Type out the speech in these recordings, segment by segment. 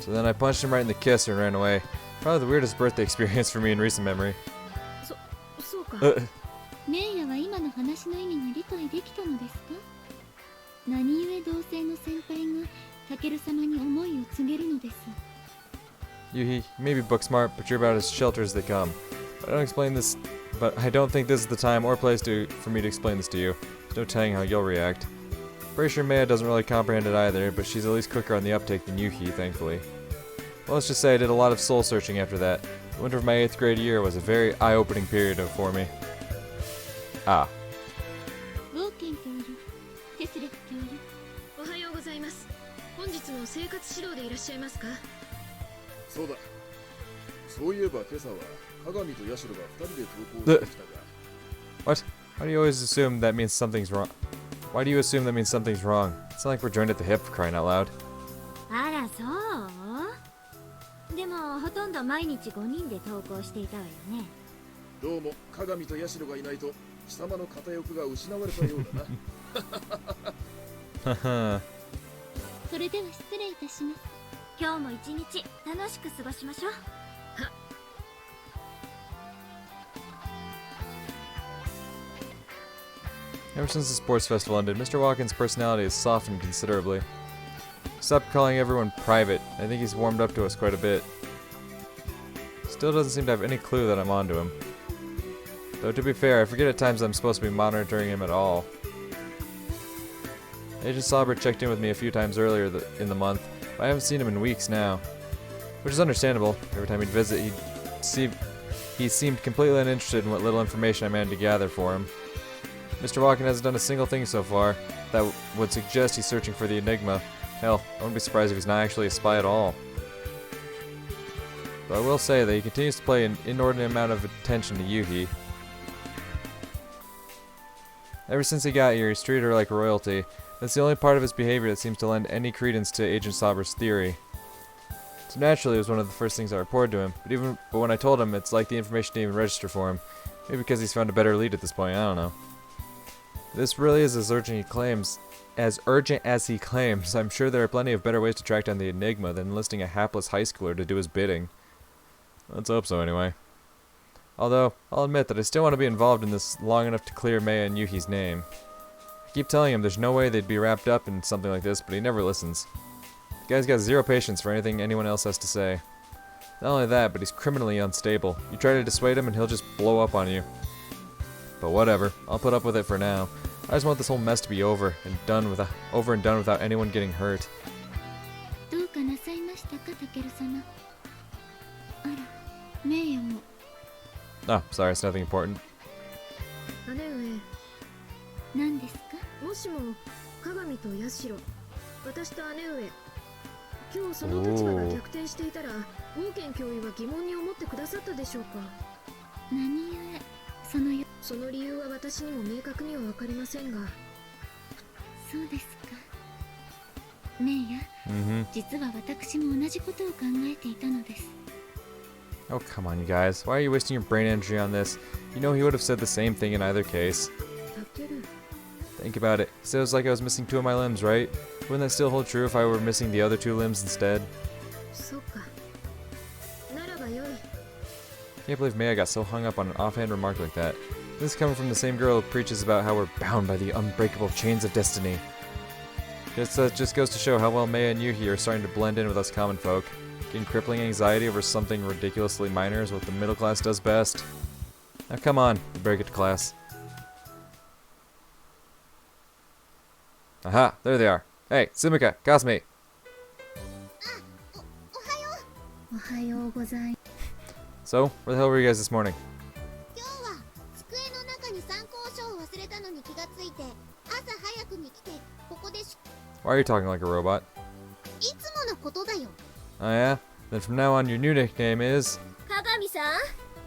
So then I punched him right in the kiss and ran away. Probably the weirdest birthday experience for me in recent memory. そうか。メイヤは今の話の意味が理解できたのですか？何故同性の先輩がタケル様に思いを告げるのです？ Yuhi, you may be book smart, but you're about as sheltered as they come. But I don't think this is the time or place for me to explain this to you. There's no telling how you'll react. Pretty sure Maya doesn't really comprehend it either, but she's at least quicker on the uptake than Yuhi, thankfully. Well, let's just say I did a lot of soul searching after that. The winter of my 8th grade year was a very eye-opening period for me. Ah. ウォーケン教授、テスレック教授。おはようございます。本日も生活指導でいらっしゃいますか？そうだ。そういえば今朝は鏡とヤシロが2人で投稿してきたが。What? Why do you always assume that means something's wrong? Why do you assume that means something's wrong? It's not like we're joined at the hip for crying out loud. あらそう？でもほとんど毎日5人で投稿していたわよね。どうも鏡とヤシロがいないと貴様の片翼が失われたようだな。それでは失礼いたします。今日も一日楽しく過ごしましょう。Ever since the sports festival ended, Mr. Watkins' personality has softened considerably. Stopped calling everyone private. I think he's warmed up to us quite a bit. Still doesn't seem to have any clue that I'm onto him. Though to be fair, I forget at times I'm supposed to be monitoring him at all. Agent Sauber checked in with me a few times earlier in the month, but I haven't seen him in weeks now. Which is understandable. Every time he'd visit, he seemed completely uninterested in what little information I managed to gather for him. Mr. Watkins hasn't done a single thing so far that would suggest he's searching for the Enigma. Hell, I wouldn't be surprised if he's not actually a spy at all. But I will say that he continues to pay an inordinate amount of attention to Yuhi. Ever since he got here, he's treated her like royalty. That's the only part of his behavior that seems to lend any credence to Agent Sauber's theory. So naturally, it was one of the first things I reported to him, but when I told him, it's like the information didn't even register for him. Maybe because he's found a better lead at this point, I don't know. This really is as urgent as he claims. I'm sure there are plenty of better ways to track down the Enigma than enlisting a hapless high schooler to do his bidding. Let's hope so anyway. Although, I'll admit that I still want to be involved in this long enough to clear Maya and Yuhi's name. I keep telling him there's no way they'd be wrapped up in something like this, but he never listens. The guy's got zero patience for anything anyone else has to say. Not only that, but he's criminally unstable. You try to dissuade him and he'll just blow up on you. But whatever, I'll put up with it for now. I just want this whole mess to be over and done without anyone getting hurt. どうかなさいましたか、タケル様。あら、メイヤも。Oh, sorry, it's nothing important. 姉上。何ですか？もしも鏡とヤシロ、私と姉上、今日その立場が逆転していたら、ウォーケン教諭は疑問に思ってくださったでしょうか？何故その理由は私にも明確には分かりませんが。そうですか。メイヤ、実は私も同じことを考えていたのです。Oh, come on, you guys. Why are you wasting your brain energy on this? You know he would have said the same thing in either case. Takeru. Think about it. So it was like I was missing 2 of my limbs, right? Wouldn't that still hold true if I were missing the other 2 limbs instead? そうか。ならばよい。Can't believe Maya got so hung up on an offhand remark like that. This is coming from the same girl who preaches about how we're bound by the unbreakable chains of destiny. Just goes to show how well Maya and Yuhi are starting to blend in with us common folk. Getting crippling anxiety over something ridiculously minor is what the middle class does best. Now come on, we better get to class. Aha, there they are. Hey, Sumika, Kasumi. おはようございます。 So, where the hell were you guys this morning? 今日は机の中に参考書を忘れたのに気がついて朝早くに来てここで Why are you talking like a robot? いつものことだよ。 Oh yeah? Then from now on your new nickname is... 鏡さん、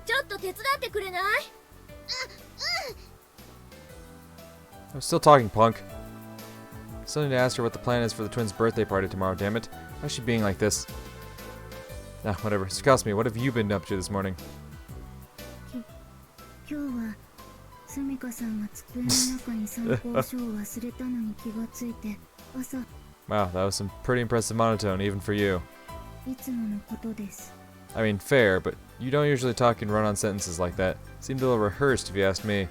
ちょっと手伝ってくれない？ I'm still talking, punk. Still need to ask her what the plan is for the twins' birthday party tomorrow, damn it. Why is she being like this? Ah, whatever. Kasumi, what have you been up to this morning? 今日はスミカさんが机の中に参考書を忘れたのに気がついて朝。 Wow, that was some pretty impressive monotone, even for you. いつものことです。 I mean, fair, but you don't usually talk in run-on sentences like that. Seemed a little rehearsed, if you ask me. あ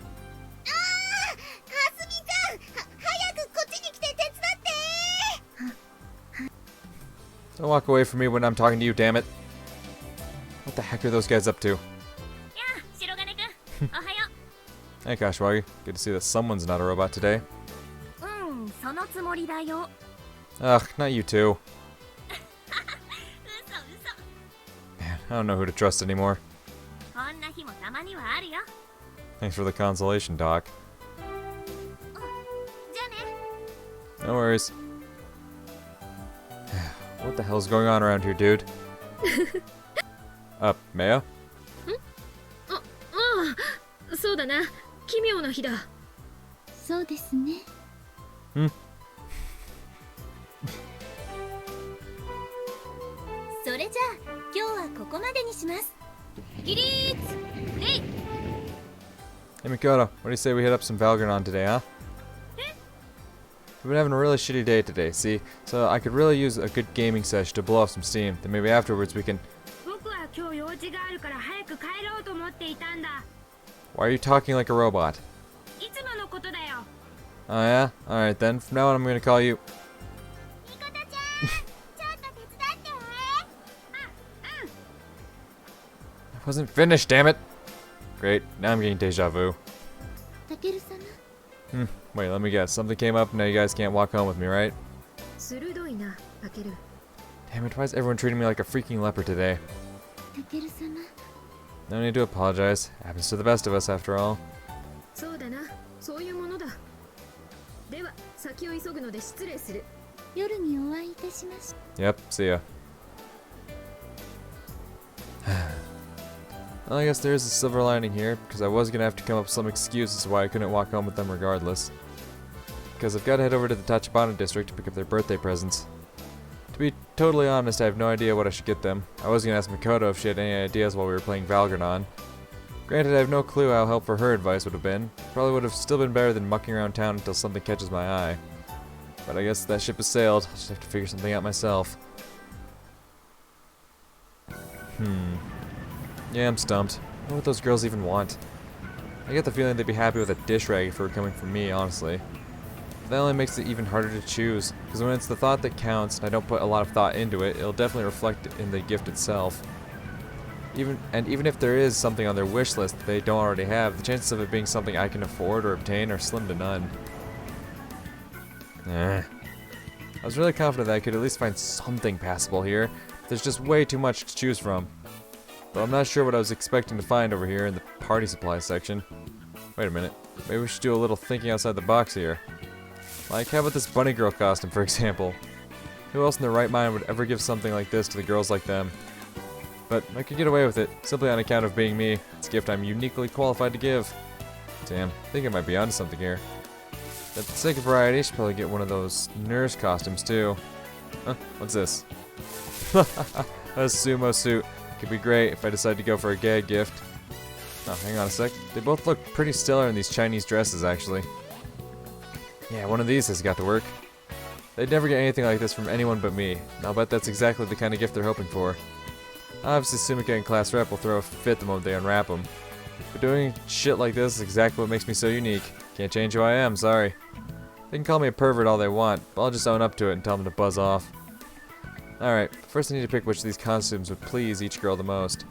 あ、かすみちゃん、早くこっちに来て手伝って。 Don't walk away from me when I'm talking to you, damn it. What the heck are those guys up to? やあ、白金くん、おはよ Hey, Kashwagi. Good to see that someone's not a robot today. う。そのつもりだよ。 Ugh, not you two. 嘘嘘。 Man, I don't know who to trust anymore. こんな日もたまにはあるよ。 Thanks for the consolation, Doc. じゃあね。 No worries. What the hell's going on around here, dude? Maya? ああ、そうだな。奇妙な日だ。そうですね。それじゃあ今日はここまでにします。起立レイ。 Hey, Mikoto, what do you say we hit up some Valgrinon today, huh? We've been having a really shitty day today, see? So I could really use a good gaming session to blow off some steam. Then maybe afterwards we can... 僕は今日用事があるから早く帰ろうと思っていたんだ。 Why are you talking like a robot? いつものことだよ。 Oh yeah? Alright then, from now on I'm gonna call you... みことちゃん、ちょっと手伝って。 I wasn't finished, damn it! Great, now I'm getting deja vu. タケル様、 Wait, let me guess. Something came up, now you guys can't walk home with me, right? 鋭いな、タケル。 Damn it, why is everyone treating me like a freaking leper today? タケル様、 No need to apologize. Happens to the best of us, after all. そうだな、そういうものだ。では、先を急ぐので失礼する。夜にお会いいたしましょ Yep, see ya. Well, I guess there is a silver lining here, because I was going to have to come up with some excuse as to why I couldn't walk home with them regardless. Because I've got to head over to the Tachibana district to pick up their birthday presents. To be totally honest, I have no idea what I should get them. I was going to ask Mikoto if she had any ideas while we were playing Valgrinon. Granted, I have no clue how helpful her advice would have been. Probably would have still been better than mucking around town until something catches my eye. But I guess that ship has sailed. I'll just have to figure something out myself. Yeah, I'm stumped. I wonder what those girls even want. I get the feeling they'd be happy with a dish rag if it were coming from me, honestly. But that only makes it even harder to choose, because when it's the thought that counts and I don't put a lot of thought into it, it'll definitely reflect in the gift itself. Even if there is something on their wish list that they don't already have, the chances of it being something I can afford or obtain are slim to none. I was really confident that I could at least find something passable here. There's just way too much to choose from. But I'm not sure what I was expecting to find over here in the party supply section. Wait a minute. Maybe we should do a little thinking outside the box here. Like, how about this bunny girl costume, for example? Who else in their right mind would ever give something like this to the girls like them? But I could get away with it, simply on account of being me. It's a gift I'm uniquely qualified to give. Damn, I think I might be onto something here. For the sake of variety, I should probably get one of those nurse costumes, too. Huh? What's this? A sumo suit. Could be great if I decide to go for a gag gift. Oh, hang on a sec. They both look pretty stellar in these Chinese dresses, actually. Yeah, one of these has got to work. They'd never get anything like this from anyone but me, and I'll bet that's exactly the kind of gift they're hoping for. Obviously, Sumika and Class Rep will throw a fit the moment they unwrap them. But doing shit like this is exactly what makes me so unique. Can't change who I am, sorry. They can call me a pervert all they want, but I'll just own up to it and tell them to buzz off. Alright, first I need to pick which of these costumes would please each girl the most.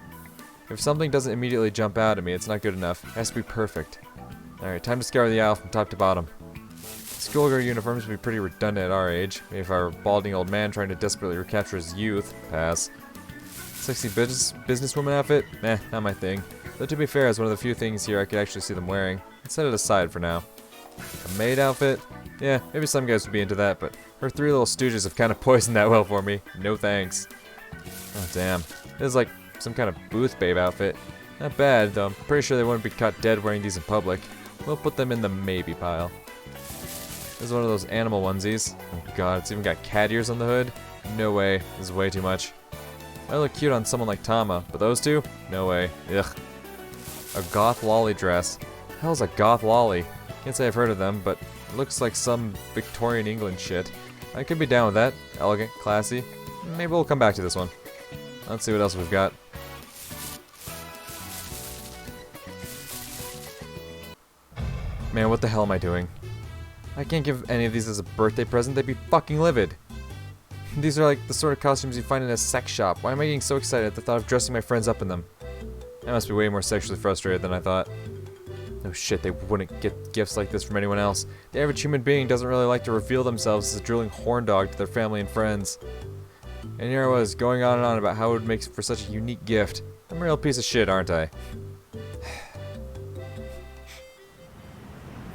If something doesn't immediately jump out at me, it's not good enough. It has to be perfect. Alright, time to scour the aisle from top to bottom. Schoolgirl uniforms would be pretty redundant at our age. Maybe if I were a balding old man trying to desperately recapture his youth. Pass. Sexy businesswoman outfit? Nah, not my thing. Though to be fair, it's one of the few things here I could actually see them wearing. Let's set it aside for now. A maid outfit? Yeah, maybe some guys would be into that, but her three little stooges have kind of poisoned that well for me. No thanks. Oh, damn. This is like some kind of booth babe outfit. Not bad, though I'm pretty sure they wouldn't be caught dead wearing these in public. We'll put them in the maybe pile. This is one of those animal onesies. Oh god, it's even got cat ears on the hood? No way. This is way too much. Might look cute on someone like Tama, but those two? No way. Ugh. A goth lolly dress. Hell's a goth lolly? Can't say I've heard of them, but it looks like some Victorian England shit. I could be down with that. Elegant, classy. Maybe we'll come back to this one. Let's see what else we've got. Man, what the hell am I doing? I can't give any of these as a birthday present. They'd be fucking livid. These are like the sort of costumes you find in a sex shop. Why am I getting so excited at the thought of dressing my friends up in them? I must be way more sexually frustrated than I thought. No shit, they wouldn't get gifts like this from anyone else. The average human being doesn't really like to reveal themselves as a drooling horn dog to their family and friends. And here I was, going on and on about how it would make for such a unique gift. I'm a real piece of shit, aren't I?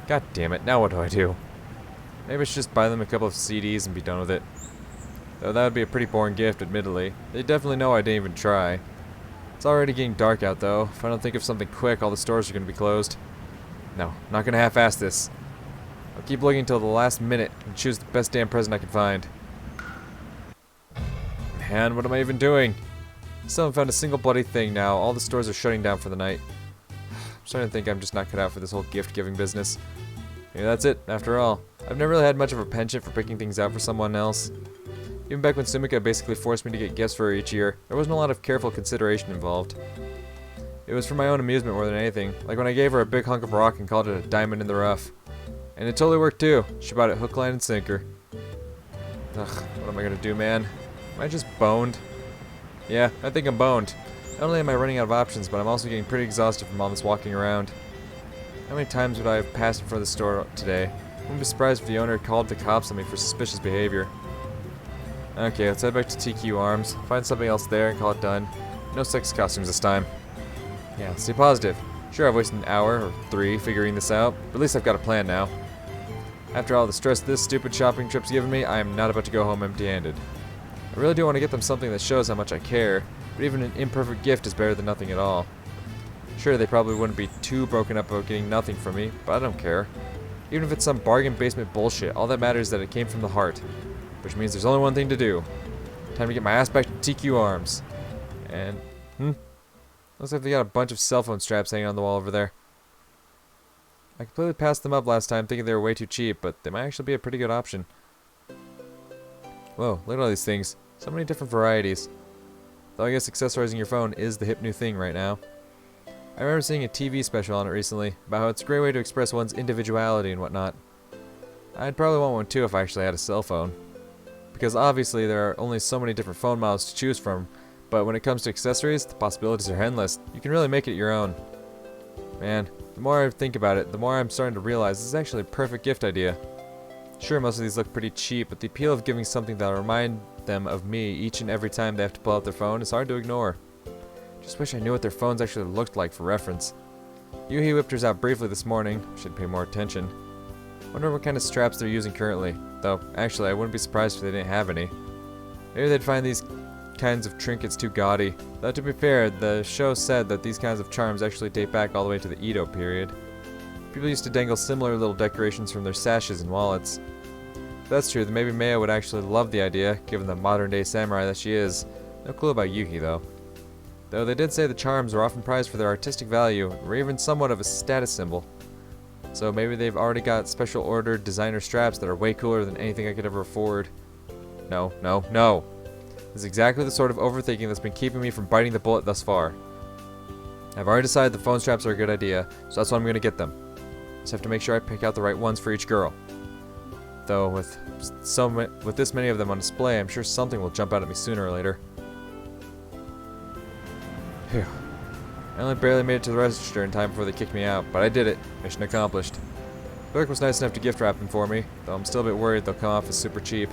God damn it, now what do I do? Maybe I should just buy them a couple of CDs and be done with it. Though that would be a pretty boring gift, admittedly. They definitely know I didn't even try. It's already getting dark out, though. If I don't think of something quick, all the stores are going to be closed. No, not going to half-ass this. I'll keep looking until the last minute and choose the best damn present I can find. Man, what am I even doing? Still haven't found a single bloody thing now. All the stores are shutting down for the night. I'm starting to think I'm just not cut out for this whole gift-giving business. Maybe that's it, after all. I've never really had much of a penchant for picking things out for someone else. Even back when Sumika basically forced me to get gifts for her each year, there wasn't a lot of careful consideration involved. It was for my own amusement more than anything, like when I gave her a big hunk of rock and called it a diamond in the rough. And it totally worked too. She bought it hook, line, and sinker. Ugh, what am I gonna do, man? Am I just boned? Yeah, I think I'm boned. Not only am I running out of options, but I'm also getting pretty exhausted from all this walking around. How many times would I have passed in front of the store today? I wouldn't be surprised if the owner had called the cops on me for suspicious behavior. Okay, let's head back to TQ Arms, find something else there and call it done. No sex costumes this time. Yeah, stay positive. Sure, I've wasted an hour or 3 figuring this out, but at least I've got a plan now. After all the stress this stupid shopping trip's given me, I am not about to go home empty-handed. I really do want to get them something that shows how much I care, but even an imperfect gift is better than nothing at all. Sure, they probably wouldn't be too broken up about getting nothing from me, but I don't care. Even if it's some bargain basement bullshit, all that matters is that it came from the heart. Which means there's only one thing to do. Time to get my ass back to TQ Arms. And, looks like they got a bunch of cell phone straps hanging on the wall over there. I completely passed them up last time thinking they were way too cheap, but they might actually be a pretty good option. Whoa, look at all these things. So many different varieties. Though I guess accessorizing your phone is the hip new thing right now. I remember seeing a TV special on it recently, about how it's a great way to express one's individuality and whatnot. I'd probably want one too if I actually had a cell phone. Because obviously there are only so many different phone models to choose from, but when it comes to accessories, the possibilities are endless. You can really make it your own. Man, the more I think about it, the more I'm starting to realize this is actually a perfect gift idea. Sure, most of these look pretty cheap, but the appeal of giving something that'll remind them of me each and every time they have to pull out their phone is hard to ignore. Just wish I knew what their phones actually looked like for reference. Yuhi whipped hers out briefly this morning. Should pay more attention. Wonder what kind of straps they're using currently. Though, actually, I wouldn't be surprised if they didn't have any. Maybe they'd find these kinds of trinkets too gaudy. Though, to be fair, the show said that these kinds of charms actually date back all the way to the Edo period. People used to dangle similar little decorations from their sashes and wallets. If that's true, then maybe Maya would actually love the idea, given the modern-day samurai that she is. No clue about Yuki, though. Though they did say the charms are often prized for their artistic value, or even somewhat of a status symbol. So maybe they've already got special ordered designer straps that are way cooler than anything I could ever afford. No, no, no. This is exactly the sort of overthinking that's been keeping me from biting the bullet thus far. I've already decided the phone straps are a good idea, so that's why I'm going to get them. Just have to make sure I pick out the right ones for each girl. Though with this many of them on display, I'm sure something will jump out at me sooner or later. Phew. I only barely made it to the register in time before they kicked me out, but I did it. Mission accomplished. Clerk was nice enough to gift wrap them for me, though I'm still a bit worried they'll come off as super cheap.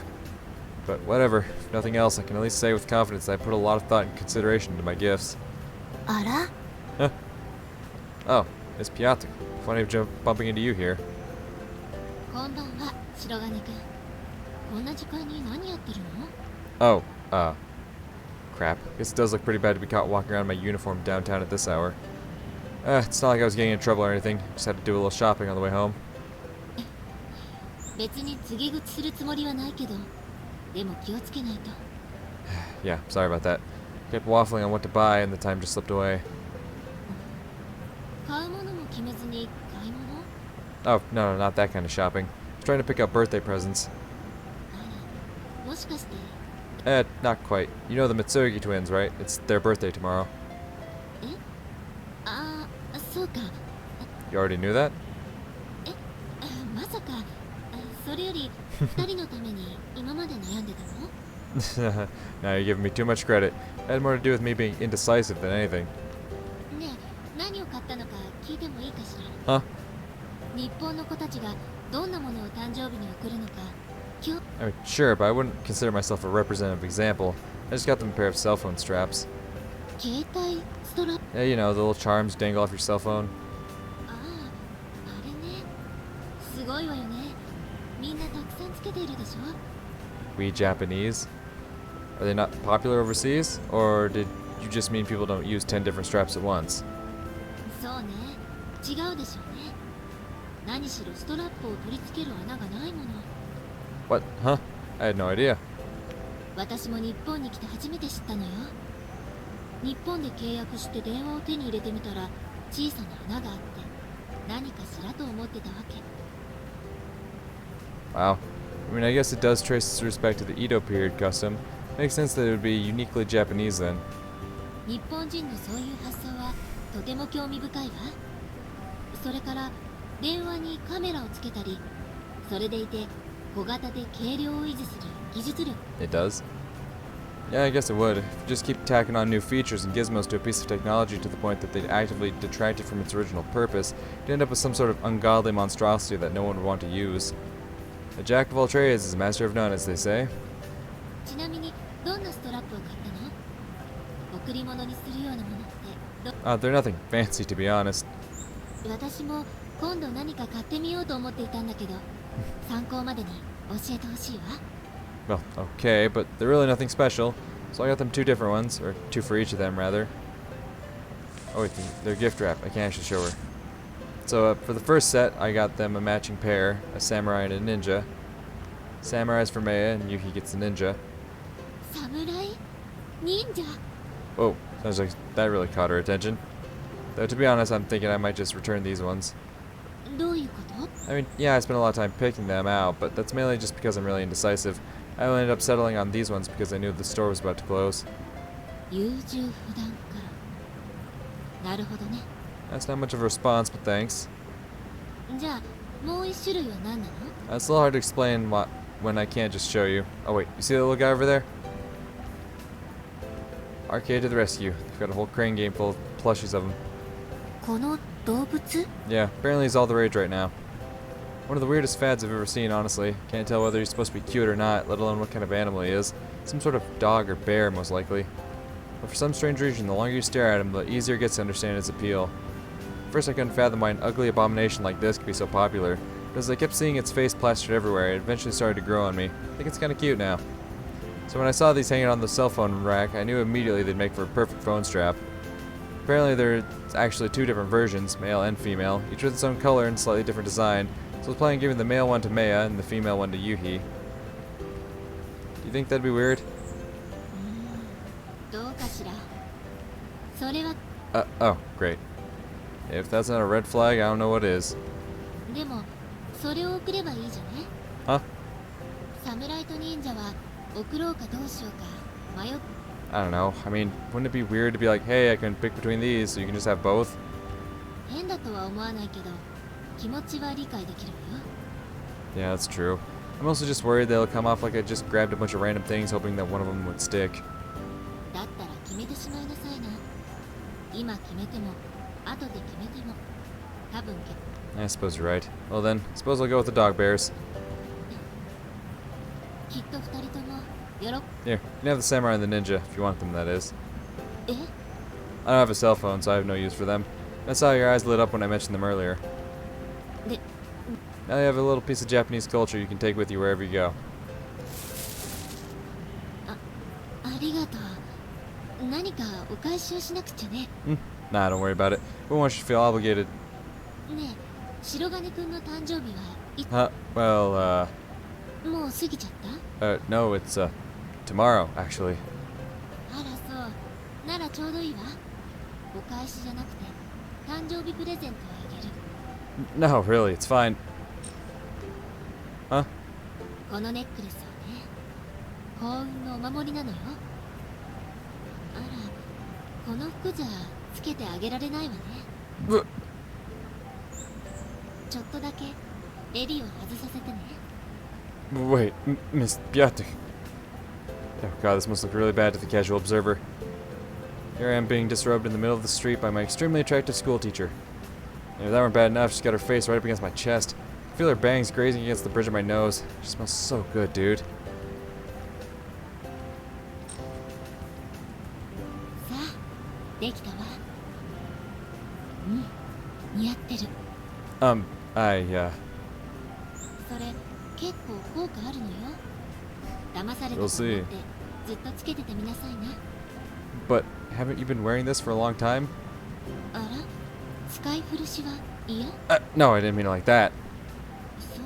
But whatever, if nothing else, I can at least say with confidence that I put a lot of thought and consideration into my gifts. Ara? Huh. Oh, it's Pyatkh. Funny bumping into you here. こんばんは、白金くん。こんな時間に何やってるの? Oh, crap. Guess it does look pretty bad to be caught walking around in my uniform downtown at this hour. It's not like I was getting in trouble or anything. Just had to do a little shopping on the way home. 別に告げ口するつもりはないけど、でも気をつけないと。Yeah, sorry about that. Kept waffling on what to buy and the time just slipped away. 買うものも決めずに買い物? Oh, no, not that kind of shopping. I was trying to pick out birthday presents. あら、もしかして Not quite. You know the Mitsurugi twins, right? It's their birthday tomorrow. ああ、そうか。 You already knew that? まさか、それより二人のために今まで悩んでたの？ Now you're giving me too much credit. It had more to do with me being indecisive than anything. ねえ、何を買ったのか聞いてもいいかしら？ Huh? 日本の子たちがどんなものを誕生日に贈るのか、今日 I mean, sure, but I wouldn't consider myself a representative example. I just got them a pair of cell phone straps. 携帯ストラップ。 Yeah, you know, the little charms dangle off your cell phone. ああ、あれね。すごいわよね。みんなたくさんつけているでしょ？ We Japanese? Are they not popular overseas? Or did you just mean people don't use 10 different straps at once? そうね。違うでしょうね。何しろストラップを取り付ける穴がないもの。 What? Huh? I had no idea. 私も日本に来て初めて知ったのよ。日本で契約して電話を手に入れてみたら小さな穴があって何かしらと思ってたわけ。 Wow. I mean, I guess it does trace its respect to the Edo period custom. Makes sense that it would be uniquely Japanese then. 日本人のそういう発想はとても興味深いわ。それから電話にカメラをつけたり、それでいて小型で軽量を維持する技術力。 It does? Yeah, I guess it would. If you just keep tacking on new features and gizmos to a piece of technology to the point that they'd actively detract it from its original purpose, you'd end up with some sort of ungodly monstrosity that no one would want to use. A jack of all trades is a master of none, as they say. ちなみにどんなストラップを買ったの？贈り物にするようなものって They're nothing fancy, to be honest. 私も今度何か買ってみようと思っていたんだけど参考までに教えてほしいわ。 Well, okay, but they're really nothing special. So I got them 2 different ones, or 2 for each of them, rather. Oh wait, they're gift wrap. I can't actually show her. So for the first set, I got them a matching pair, a samurai and a ninja. Samurai's for Maya, and Yuki gets the ninja. 侍？忍者？ Whoa, sounds like that really caught her attention. Though to be honest, I'm thinking I might just return these ones. どういうこと？ I mean, yeah, I spent a lot of time picking them out, but that's mainly just because I'm really indecisive. I only ended up settling on these ones because I knew the store was about to close. 優柔不断からなるほどね。 That's not much of a response, but thanks. じゃあもう一種類は何なの？ It's a little hard to explain when I can't just show you. Oh wait, you see the little guy over there? Arcade to the rescue. They've got a whole crane game full of plushies of him. この動物？ Yeah, apparently he's all the rage right now. One of the weirdest fads I've ever seen, honestly. Can't tell whether he's supposed to be cute or not, let alone what kind of animal he is. Some sort of dog or bear, most likely. But for some strange reason, the longer you stare at him, the easier it gets to understand his appeal. First, I couldn't fathom why an ugly abomination like this could be so popular, but as I kept seeing its face plastered everywhere, it eventually started to grow on me. I think it's kinda cute now. So when I saw these hanging on the cell phone rack, I knew immediately they'd make for a perfect phone strap. Apparently there's actually 2 different versions, male and female, each with its own color and slightly different design, so I was planning on giving the male one to Maya and the female one to Yuhi. Do you think that'd be weird? どうかしら。それは Oh, great. If that's not a red flag, I don't know what is. でもそれを送ればいいじゃね。 Huh? 侍と忍者は送ろうかどうしようか迷っ I don't know. I mean, wouldn't it be weird to be like, hey, I can pick between these, so you can just have both? 変だとは思わないけど気持ちは理解できるわよ。 Yeah, that's true. I'm also just worried they'll come off like I just grabbed a bunch of random things hoping that one of them would stick. だったら決めてしまいなさいな。今決めても後で決めても多分 I suppose you're right. Well then, suppose I'll go with the dog bears. きっと二人ともよろ Here, you can have the samurai and the ninja, if you want them, that is. え I don't have a cell phone, so I have no use for them. I saw your eyes lit up when I mentioned them earlier. で Now you have a little piece of Japanese culture you can take with you wherever you go. ありがとう。何かお返しをしなくちゃね。 Nah, don't worry about it. We want you to feel obligated. ねえ白金くんの誕生日はい Well, もう過ぎちゃった？ no, it's, tomorrow, actually. あらそうならちょうどいいわ。お返しじゃなくて誕生日プレゼントをあげる。 No, really, it's fine. Huh? このネックレスをね幸運のお守りなのよ。あら、この服じゃつけてあげられないわね。うちょっとだけ襟を外させてね。Wait, Miss Pyatkh. Oh god, this must look really bad to the casual observer. Here I am being disrobed in the middle of the street by my extremely attractive schoolteacher. And if that weren't bad enough, she's got her face right up against my chest. I feel her bangs grazing against the bridge of my nose. She smells so good, dude. さあ、できたわ。うん、似合ってる。それ、結構効果あるのよ。騙されたと思って、ずっとつけててみなさいな。But haven't you been wearing this for a long time? あら、使い古しは嫌？ No, I didn't mean it like that. そう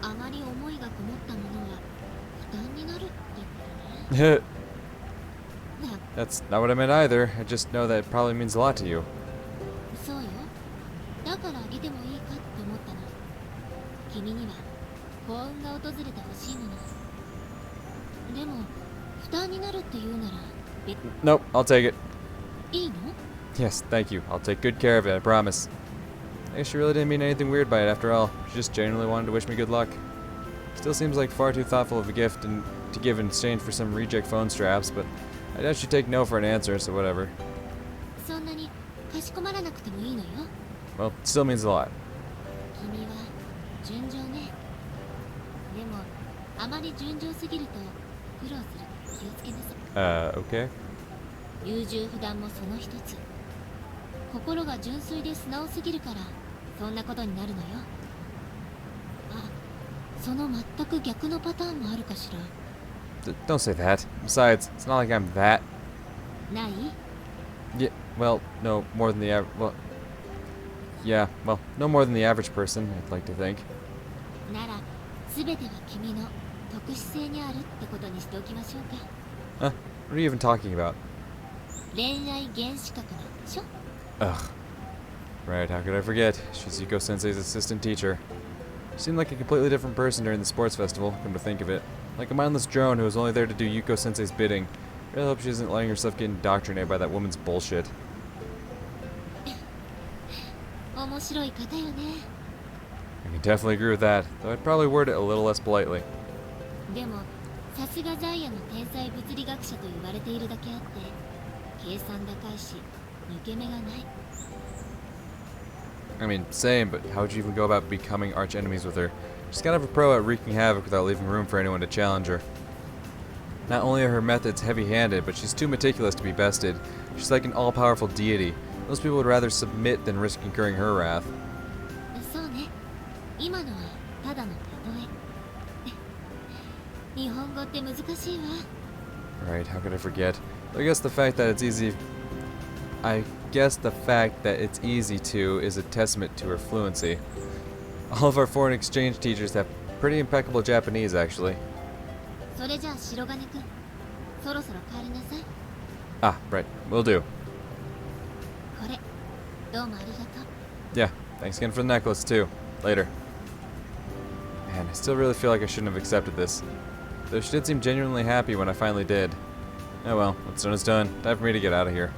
か。あまり思いがこもったものは負担になるってことね。That's not what I meant either. I just know that it probably means a lot to you. そうよ。だからあげてもいいかって思ったの。君には幸運が訪れてほしいもの。でも負担になるって言うなら別 Nope, I'll take it. いいの？ Yes, thank you. I'll take good care of it, I promise. I guess she really didn't mean anything weird by it after all. She just genuinely wanted to wish me good luck. Still seems like far too thoughtful of a gift to give in exchange for some reject phone straps, but I doubt she'd take no for an answer, so whatever. そんなにかしこまらなくてもいいのよ。 Well, it still means a lot. 君は純情ね。でもあまり純情すぎると苦労する。気をつけなさい。Okay. 優柔不断もその一つ。心が純粋で素直すぎるからそんなことになるのよ。あ、その全く逆のパターンもあるかしら。Don't say that. Besides, it's not like I'm that. ない？ Yeah, well, no more than the no more than the average person, I'd like to think. なら全ては君の特殊性にあるってことにしておきましょうか。Huh? What are you even talking about? 恋愛原子核の書。 Ugh. Right, how could I forget? She's Yuko Sensei's assistant teacher. She seemed like a completely different person during the sports festival, come to think of it. Like a mindless drone who was only there to do Yuko Sensei's bidding. I really hope she isn't letting herself get indoctrinated by that woman's bullshit. 面白い方よね。 I can definitely agree with that, though I'd probably word it a little less politely. でもさすがザイアの天才物理学者と言われているだけあって計算高いし抜け目がない。 I mean, same, but how would you even go about becoming arch enemies with her? She's kind of a pro at wreaking havoc without leaving room for anyone to challenge her. Not only are her methods heavy-handed, but she's too meticulous to be bested. She's like an all-powerful deity. Most people would rather submit than risk incurring her wrath. そうね。今のはただの例え。日本語って難しいわ。 Right, how could I forget? I guess the fact that it's easy to is a testament to her fluency. All of our foreign exchange teachers have pretty impeccable Japanese, actually. それじゃあ白金くん、そろそろ帰りなさい。 Ah, right, will do. これ、どうもありがとう。 Yeah, thanks again for the necklace, too. Later. Man, I still really feel like I shouldn't have accepted this. Though she did seem genuinely happy when I finally did. Oh well, what's done is done. Time for me to get out of here.